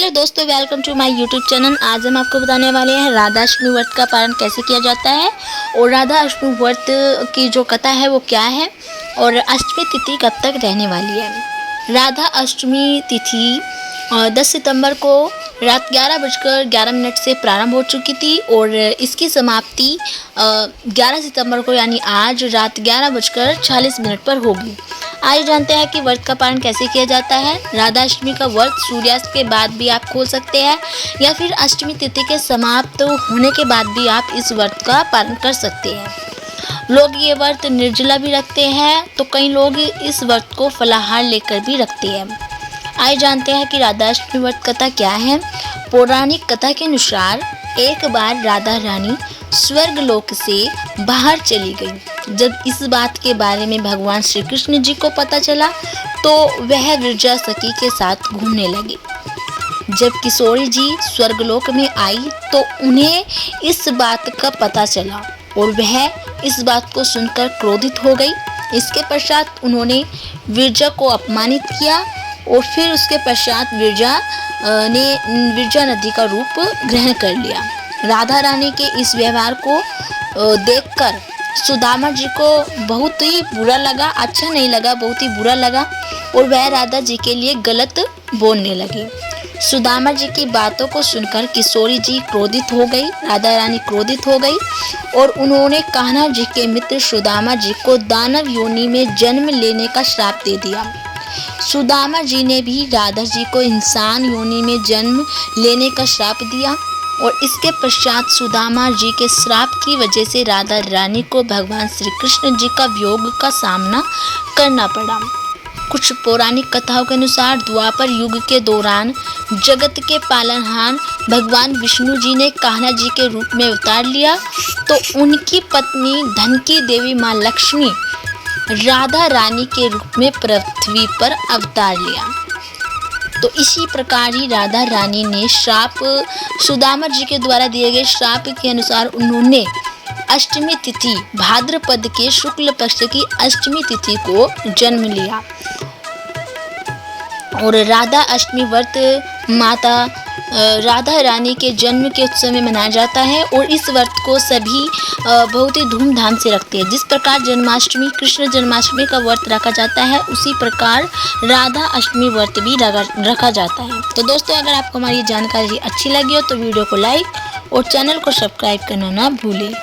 Hello दोस्तों, welcome to my YouTube channel. आज हम आपको बताने वाले हैं राधा अष्टमी व्रत का पालन कैसे किया जाता है और राधा अष्टमी व्रत की जो कथा है वो क्या है और अष्टमी तिथि कब तक रहने वाली है। राधा अष्टमी तिथि 10 सितंबर को रात 11:11 से प्रारंभ हो चुकी थी और इसकी समाप्ति 11 सितंबर को यानी आज रात 11:46 पर होगी। आइए जानते हैं कि व्रत का पालन कैसे किया जाता है। राधा अष्टमी का व्रत सूर्यास्त के बाद भी आप खोल सकते हैं या फिर अष्टमी तिथि के समाप्त होने के बाद भी आप इस व्रत का पालन कर सकते हैं। लोग ये व्रत निर्जला भी रखते हैं तो कई लोग इस व्रत को फलाहार लेकर भी रखते हैं। आइए जानते हैं कि राधा अष्टमी व्रत कथा क्या है। पौराणिक कथा के अनुसार एक बार राधा रानी स्वर्ग लोक से बाहर चली गई। जब इस बात के बारे में भगवान श्री कृष्ण जी को पता चला तो वह विरजा सखी के साथ घूमने लगे। जब किशोरी जी स्वर्गलोक में आई तो उन्हें इस बात का पता चला और वह इस बात को सुनकर क्रोधित हो गई। इसके पश्चात उन्होंने विरजा को अपमानित किया और फिर उसके पश्चात विरजा ने विरजा नदी का रूप ग्रहण कर लिया। राधा रानी के इस व्यवहार को देखकर सुदामा जी को बहुत ही बुरा लगा, अच्छा नहीं लगा, बहुत ही बुरा लगा और वह राधा जी के लिए गलत बोलने लगे। सुदामा जी की बातों को सुनकर किशोरी जी क्रोधित हो गई, राधा रानी क्रोधित हो गई और उन्होंने कान्हा जी के मित्र सुदामा जी को दानव योनि में जन्म लेने का श्राप दे दिया। सुदामा जी ने भी राधा जी को इंसान योनि में जन्म लेने का श्राप दिया और इसके पश्चात सुदामा जी के श्राप की वजह से राधा रानी को भगवान श्री कृष्ण जी का वियोग का सामना करना पड़ा। कुछ पौराणिक कथाओं के अनुसार द्वापर युग के दौरान जगत के पालनहार भगवान विष्णु जी ने कान्हा जी के रूप में अवतार लिया तो उनकी पत्नी धन की देवी माँ लक्ष्मी राधा रानी के रूप में पृथ्वी पर अवतार लिया। तो इसी प्रकार ही राधा रानी ने श्राप सुदामा जी के द्वारा दिए गए श्राप के अनुसार उन्होंने अष्टमी तिथि भाद्रपद के शुक्ल पक्ष की अष्टमी तिथि को जन्म लिया और राधा अष्टमी व्रत माता राधा रानी के जन्म के उत्सव में मनाया जाता है और इस व्रत को सभी बहुत ही धूमधाम से रखते हैं। जिस प्रकार जन्माष्टमी कृष्ण जन्माष्टमी का व्रत रखा जाता है उसी प्रकार राधा अष्टमी व्रत भी रखा जाता है। तो दोस्तों, अगर आपको हमारी जानकारी अच्छी लगी हो तो वीडियो को लाइक और चैनल को सब्सक्राइब करना ना भूलें।